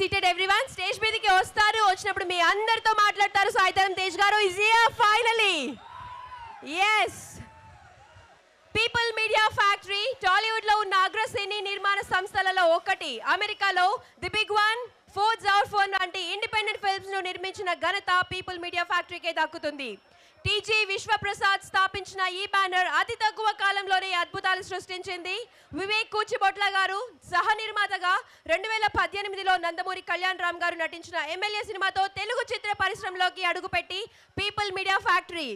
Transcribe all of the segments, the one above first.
seated everyone. Stage మీదకి వస్తారు. వచ్చినప్పుడు మీ అందరితో మాట్లాడతారు. సాయిధరం తేజ్ గారు is here finally. Yes. People media factory Tollywood లో ఉన్న అగ్రశ్రేణి నిర్మాణ సంస్థలలో ఒకటి. అమెరికాలో the big one, fords out phone వంటి ఇండిపెండెంట్ ఫిల్మ్స్ ను నిర్మించిన ఘనత పీపుల్ మీడియా ఫ్యాక్టరీకే దక్కుతుంది. టీజీ విశ్వప్రసాద్ స్థాపించిన ఈ బ్యానర్ అతి తక్కువ కాలంలోనే అద్భుతాలు సృష్టించింది. వివేక్ కూచిబొట్ల గారు సహ నిర్మాతగా 2018లో నందమూరి కళ్యాణ్ రామ్ గారు నటించిన ఎమ్మెల్యే సినిమాతో తెలుగు చిత్ర పరిశ్రమలోకి అడుగుపెట్టి పీపుల్ మీడియా ఫ్యాక్టరీ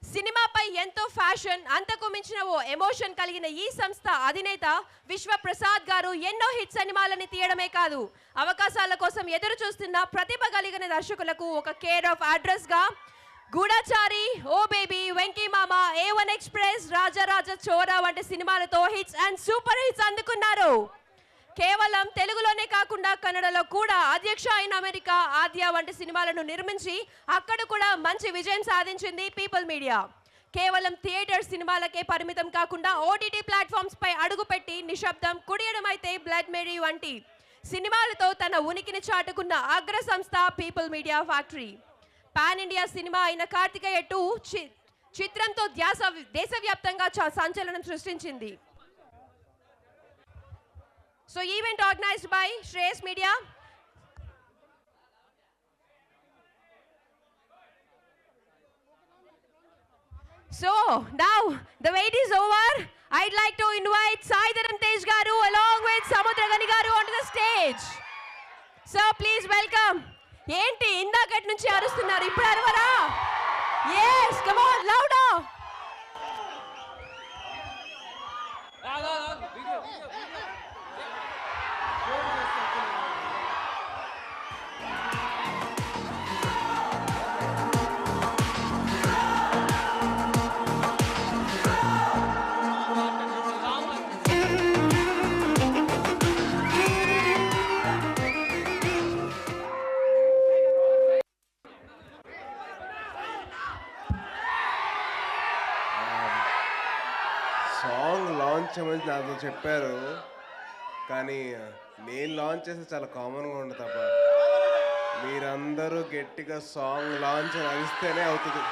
సినిమాపై ఎంతో ఫ్యాషన్, అంతకు మించిన ఓ ఎమోషన్ కలిగిన ఈ సంస్థ అధినేత విశ్వప్రసాద్ గారు ఎన్నో హిట్ సినిమాలని తీయడమే కాదు, అవకాశాల కోసం ఎదురు చూస్తున్న ప్రతిభ కలిగిన దర్శకులకు ఒక కేర్ ఆఫ్ అడ్రస్ గా గూఢచారి, ఓ బేబీ, వెంకీ మామ, A1 ఎక్స్ప్రెస్, రాజారాజ చోరా వంటి సినిమాలతో హిట్స్ అండ్ సూపర్ హిట్స్ అందుకున్నారు. కేవలం తెలుగులోనే కాకుండా కన్నడలో కూడా అధ్యక్ష అయిన అమెరికా, ఆద్య వంటి సినిమాలను నిర్మించి అక్కడ కూడా మంచి విజయం సాధించింది పీపుల్ మీడియా. కేవలం థియేటర్ సినిమాలకే పరిమితం కాకుండా ఓటీటీ ప్లాట్ఫామ్స్ పై అడుగుపెట్టి నిశ్శబ్దం, కుడియడం అయితే బ్లడ్ మేరీ వంటి సినిమాలతో తన ఉనికిని చాటుకున్న అగ్ర సంస్థ people media factory. Pan India cinema అయిన కార్తికేయ 2 చిత్రంతో దేశవ్యాప్తంగా సంచలనం సృష్టించింది. So event organized by Shreyas Media. So now the wait is over. I'd like to invite Saidharam Tej garu along with Samudragani garu onto the stage. So please welcome. ఏంటి ఇందాకటి నుంచి అరుస్తున్నారు, ఇప్పుడు అరవరా? Yes, come on, louder. Song launch చేయమని నాతో చెప్పారు, కానీ నేను లాంచ్ చేస్తే చాలా కామన్గా ఉంటుంది తప్ప మీరందరూ గట్టిగా సాంగ్ లాంచ్ అని అరిస్తేనే అవుతుంది.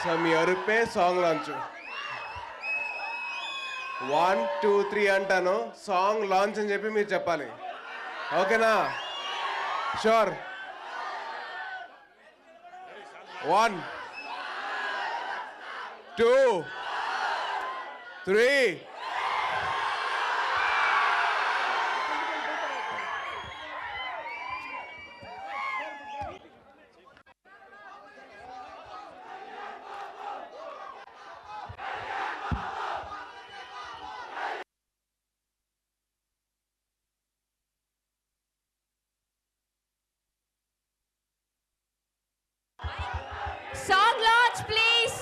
సో మీ అరుపే సాంగ్ లాంచ్. 1 2 3 అంటాను, సాంగ్ లాంచ్ అని చెప్పి మీరు చెప్పాలి. ఓకేనా? షూర్. 1 2 3. Song launch please.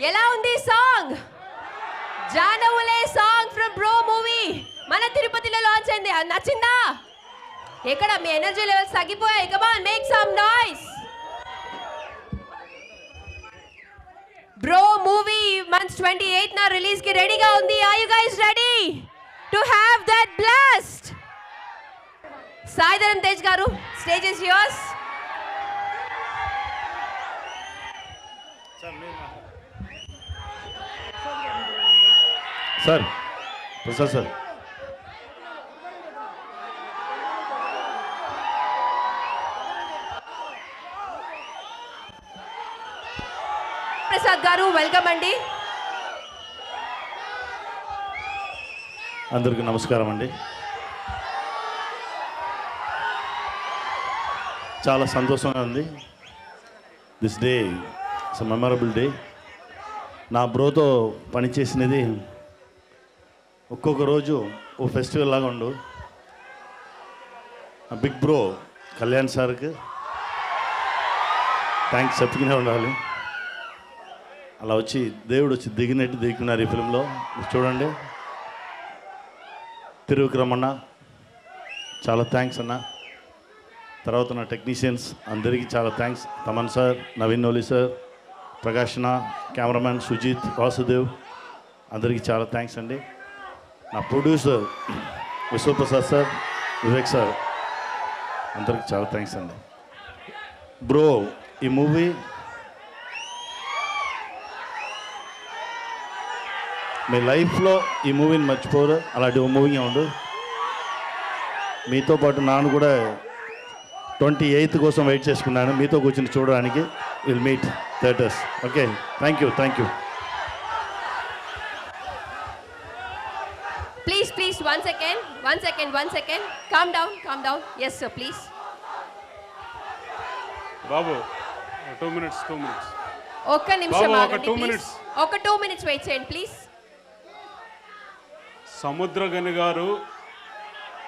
ఎలా ఉంది సాంగ్? జానవులే సాంగ్ ఫ్రమ్ బ్రో మూవీ మన తిరుపతిలో లాంచ్ అయింది. నచ్చిందా? ఎక్కడ మీ ఎనర్జీ లెవెల్స్ తగ్గిపోయాయి? Come on, make some noise. Bro movie month 28 నా రిలీజ్ కి రెడీగా ఉంది. Are you guys ready to have that blast? Sai Dharam Tej గారు, stage is yours. Sir, Prasad sir. Prasad గారు వెల్కమ్ అండి. అందరికీ నమస్కారం అండి. చాలా సంతోషంగా ఉంది. This day it's memorable day. నా బ్రోతో పనిచేసినది ఒక్కొక్క రోజు ఓ ఫెస్టివల్ లాగా ఉండు. బిగ్ బ్రో కళ్యాణ్ సార్కి థ్యాంక్స్ చెప్పుకునే ఉండాలి. అలా వచ్చి దేవుడు వచ్చి దిగినట్టు దిగుతున్నారు ఈ ఫిల్మ్లో. చూడండి, తిరువిక్రమన్న చాలా థ్యాంక్స్ అన్న. తర్వాత నా టెక్నీషియన్స్ అందరికీ చాలా thanks. Thaman sir, Naveen Nooli sir, ప్రకాష్న, కెమెరామ్యాన్ సుజిత్, వాసుదేవ్, అందరికీ చాలా థ్యాంక్స్ అండి. నా producer Vishwaprasad sir, Vivek sir, అందరికీ చాలా థ్యాంక్స్ అండి. బ్రో, ఈ మూవీ మీ లైఫ్లో ఈ మూవీని మర్చిపోరు. అలాంటి ఓ మూవీగా ఉండు. మీతో పాటు నాన్న కూడా 28th కోసం వెయిట్ చేసుకున్నాను, మీతో కూర్చొని చూడడానికి. Will meet theatres. Okay, thank you. Please, one second. Calm down. Yes, sir, please. Babu 2 minutes. ఒక్క నిమిషం బాబు, ఆగండి, 2 please. minutes. ఒక 2 minutes వెయిట్ చేయండి ప్లీజ్. సముద్రగని గారు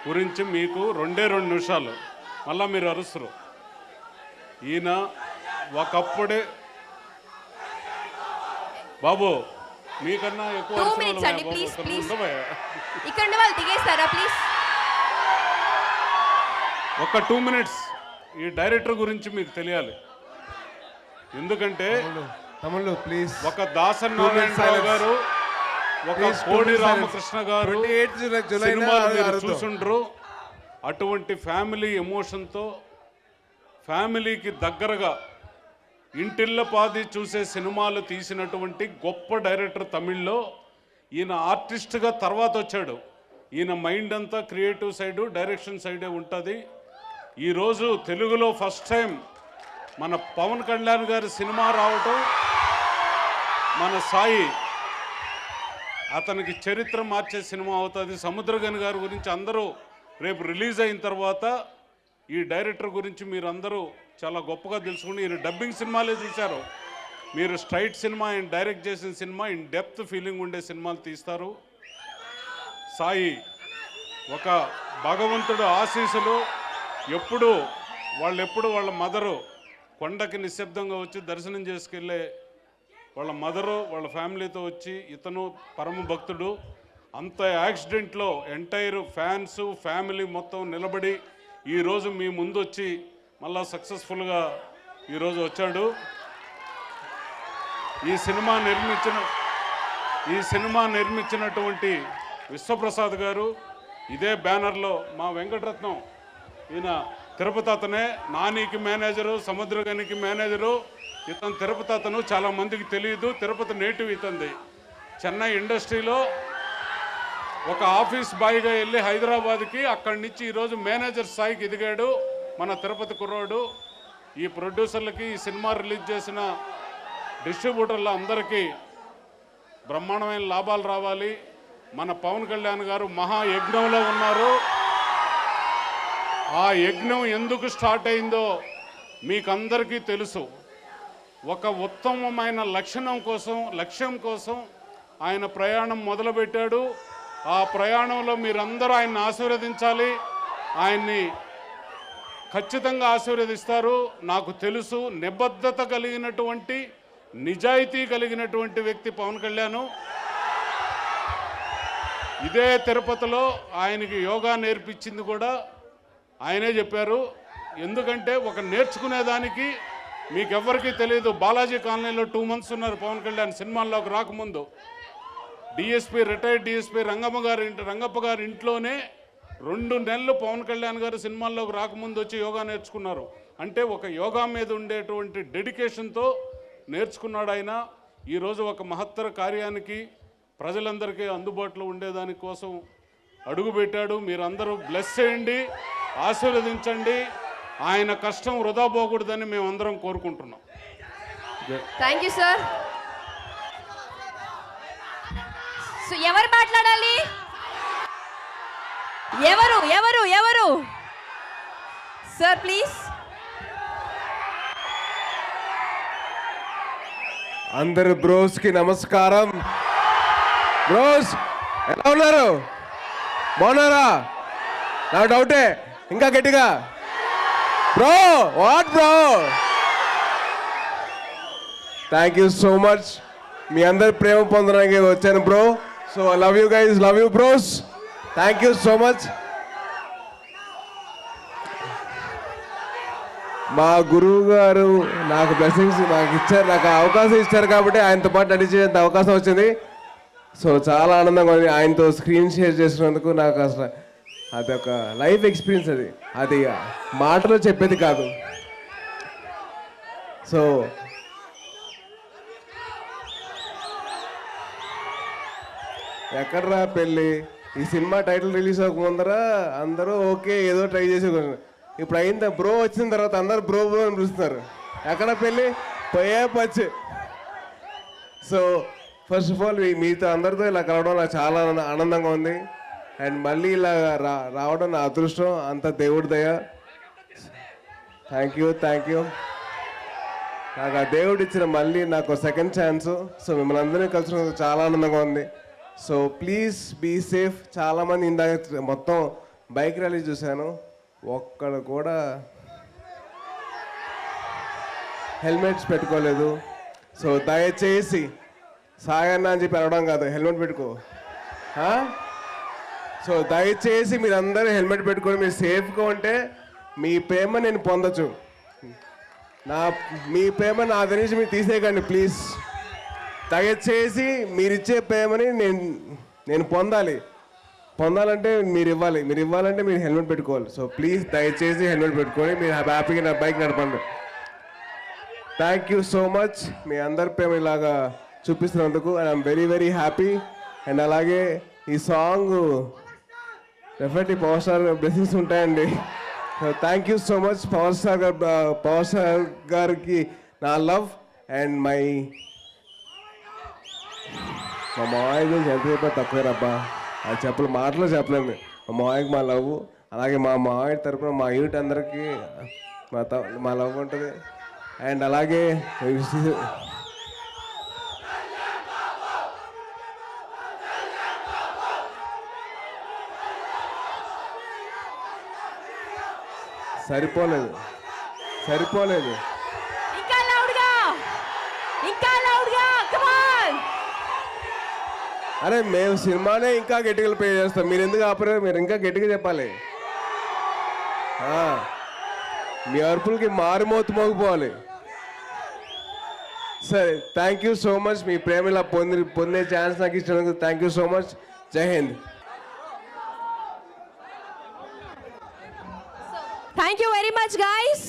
గురించి మీకు 2 నిమిషాలు, మళ్ళా మీరు అరుస్తారు. ఈయన ఒకప్పుడే బాబు మీకన్నా ఎక్కువ 2 అరిచిన minutes వాళ్ళమే అండి, బాబు. please, ఇక్కడ please. ఉండవయ్యా. ఇక్కడ ఉన్న వాళ్ళు దిగేస్తారా ప్లీజ్? ఒక 2 minutes ఈ డైరెక్టర్ గురించి మీకు తెలియాలి. ఎందుకంటే తమ్ముళ్ళు ప్లీజ్. ఒక దాసనారాయణరావు గారు, ఒక Please, కోడి 2 minutes రామకృష్ణ గారు 28 జూలై సినిమాలు మీరు చూసుండ్రు. అటువంటి ఫ్యామిలీ ఎమోషన్తో, ఫ్యామిలీకి దగ్గరగా ఇంటిల్లపాది చూసే సినిమాలు తీసినటువంటి గొప్ప డైరెక్టర్ తమిళ్లో. ఈయన ఆర్టిస్ట్గా తర్వాత వచ్చాడు. ఈయన మైండ్ అంతా క్రియేటివ్ సైడు, డైరెక్షన్ సైడే ఉంటుంది. ఈరోజు తెలుగులో ఫస్ట్ టైం మన పవన్ కళ్యాణ్ గారి సినిమా రావటం, మన సాయి అతనికి చరిత్ర మార్చే సినిమా అవుతుంది. సముద్రగని గారి గురించి అందరూ రేపు రిలీజ్ అయిన తర్వాత ఈ డైరెక్టర్ గురించి మీరందరూ చాలా గొప్పగా తెలుసుకుని, ఈయన డబ్బింగ్ సినిమాలే చూశారు. మీరు స్ట్రైట్ సినిమా, ఆయన డైరెక్ట్ చేసిన సినిమా ఇన్ డెప్త్ ఫీలింగ్ ఉండే సినిమాలు తీస్తారు. సాయి ఒక భగవంతుడు ఆశీస్సులు. ఎప్పుడు వాళ్ళ మదరు కొండకి నిశ్శబ్దంగా వచ్చి దర్శనం చేసుకెళ్ళే వాళ్ళ మదరు వాళ్ళ ఫ్యామిలీతో వచ్చి, ఇతను పరమ భక్తుడు. అంత యాక్సిడెంట్లో ఎంటైర్ ఫ్యాన్స్ ఫ్యామిలీ మొత్తం నిలబడి ఈరోజు మీ ముందు వచ్చి మళ్ళా సక్సెస్ఫుల్గా ఈరోజు వచ్చాడు. ఈ సినిమా నిర్మించినటువంటి విశ్వప్రసాద్ గారు, ఇదే బ్యానర్లో మా వెంకటరత్నం, ఈయన తిరుపతి అతనే, నానికి మేనేజరు, సముద్రగనికి మేనేజరు. ఇతను తిరుపతి అతను చాలా మందికి తెలియదు. తిరుపతి నేటివ్ ఇతంది. చెన్నై ఇండస్ట్రీలో ఒక ఆఫీస్ బాయ్గా వెళ్ళి హైదరాబాద్కి, అక్కడి నుంచి ఈరోజు మేనేజర్ స్థాయికి ఎదిగాడు మన తిరుపతి కుర్రాడు. ఈ ప్రొడ్యూసర్లకి, ఈ సినిమా రిలీజ్ చేసిన డిస్ట్రిబ్యూటర్ల అందరికీ బ్రహ్మాండమైన లాభాలు రావాలి. మన పవన్ కళ్యాణ్ గారు మహాయజ్ఞంలో ఉన్నారు. ఆ యజ్ఞం ఎందుకు స్టార్ట్ అయిందో మీకందరికీ తెలుసు. ఒక ఉత్తమమైన లక్ష్యం కోసం ఆయన ప్రయాణం మొదలుపెట్టాడు. ఆ ప్రయాణంలో మీరందరూ ఆయన్ని ఆశీర్వదించాలి. ఆయన్ని ఖచ్చితంగా ఆశీర్వదిస్తారు. నాకు తెలుసు, నిబద్ధత కలిగినటువంటి, నిజాయితీ కలిగినటువంటి వ్యక్తి పవన్ కళ్యాణ్. ఇదే తిరుపతిలో ఆయనకి యోగా నేర్పించింది కూడా ఆయనే చెప్పారు. ఎందుకంటే ఒక నేర్చుకునేదానికి మీకెవ్వరికీ తెలియదు. బాలాజీ కాలనీలో 2 months ఉన్నారు పవన్ కళ్యాణ్ సినిమాల్లోకి రాకముందు. రిటైర్డ్ డిఎస్పీ రంగప్ప గారి ఇంట్లోనే 2 నెలలు పవన్ కళ్యాణ్ గారు సినిమాల్లోకి రాకముందు వచ్చి యోగా నేర్చుకున్నారు. అంటే ఒక యోగా మీద ఉండేటువంటి డెడికేషన్తో నేర్చుకున్నాడు ఆయన. ఈరోజు ఒక మహత్తర కార్యానికి ప్రజలందరికీ అందుబాటులో ఉండేదాని కోసం అడుగుపెట్టాడు. మీరందరూ బ్లెస్ చేయండి, ఆశీర్వదించండి. ఆయన కష్టం వృధా పోకూడదని మేమందరం కోరుకుంటున్నాం. Thank you sir. సో ఎవరు మాట్లాడాలి? ఎవరు సార్ ప్లీజ్. అందరు బ్రోస్కి నమస్కారం. బ్రోస్ ఎలా ఉన్నారు? బాగున్నారా? నా డౌటే, ఇంకా గట్టిగా bro. What bro? Thank you so much. మీ అందరి ప్రేమ పొందడానికి వచ్చాను bro. So love you guys, love you bros. Thank you so much. మా గురువు గారు నాకు బ్లెస్సింగ్స్ నాకు ఇచ్చారు, నాకు అవకాశం ఇచ్చారు కాబట్టి ఆయనతో పాటు నడిచేంత అవకాశం వచ్చింది. సో చాలా ఆనందంగా ఉంది ఆయనతో స్క్రీన్ షేర్ చేసినందుకు. నాకు అసలు అదొక లైఫ్ ఎక్స్పీరియన్స్, అది మాటలో చెప్పేది కాదు. సో ఎక్కడ్రా పెళ్ళి, ఈ సినిమా టైటిల్ రిలీజ్ అవ్వకముందర అందరూ ఓకే ఏదో ట్రై చేసి, ఇప్పుడు అయిందా బ్రో వచ్చిన తర్వాత అందరూ బ్రో బ్రో అని పిలుస్తున్నారు. ఎక్కడ పెళ్ళి పోయే పచ్చి. సో ఫస్ట్ ఆఫ్ ఆల్ మీతో అందరితో ఇలా కలవడం నాకు చాలా ఆనందంగా ఉంది. అండ్ మళ్ళీ ఇలా రావడం నా అదృష్టం, అంత దేవుడి దయ. Thank you. నాకు ఆ దేవుడు ఇచ్చిన మళ్ళీ నాకు సెకండ్ ఛాన్స్. సో మిమ్మల్ని అందరినీ కలిసినందుకు చాలా ఆనందంగా ఉంది. So please be safe. చాలామంది ఇందాక మొత్తం బైక్ ర్యాలీ చూశాను, ఒక్కడ కూడా హెల్మెట్స్ పెట్టుకోలేదు. సో దయచేసి సాగన్న అని చెప్పి అడగడం కాదు, హెల్మెట్ పెట్టుకో. సో దయచేసి మీరు అందరూ హెల్మెట్ పెట్టుకొని మీరు సేఫ్గా ఉంటే మీ ప్రేమ నేను పొందొచ్చు. మీ ప్రేమ నా దగ్గర నుంచి మీరు తీసేయకండి ప్లీజ్. దయచేసి మీరు ఇచ్చే ప్రేమని నేను పొందాలంటే మీరు ఇవ్వాలంటే మీరు హెల్మెట్ పెట్టుకోవాలి. సో ప్లీజ్ దయచేసి హెల్మెట్ పెట్టుకొని మీరు హ్యాపీగా నా బైక్ నడపండి. Thank you so much. మీ అందరి ప్రేమ ఇలాగా చూపిస్తున్నందుకు I'm very very happy. And అలాగే ఈ song definitely power star blessings ఉంటాయండి. Thank you so much power star గారికి నా లవ్. అండ్ మా మామయ్య గురించి ఎంత చెప్పా తక్కువేరబ్బా, అది మాటలో చెప్పలేము. మా మామయ్యకి మా లవ్, అలాగే మా మామయ్య తరపున మా యూనిట్ అందరికీ మా లవ్ ఉంటుంది. అండ్ అలాగే సరిపోలేదు. అరే మేము సినిమానే ఇంకా గట్టిగా ప్లే చేస్తాం, మీరు ఎందుకు ఆపరు? మీరు ఇంకా గట్టిగా చెప్పాలి. మీ అరుపులకి మారుమోతు మోగిపోవాలి. సరే, థ్యాంక్ యూ సో మచ్. మీ ప్రేమ ఇలా పొందే ఛాన్స్ నాకు ఇచ్చినందుకు థ్యాంక్ యూ సో మచ్. జై Hind. Thank you very much, guys.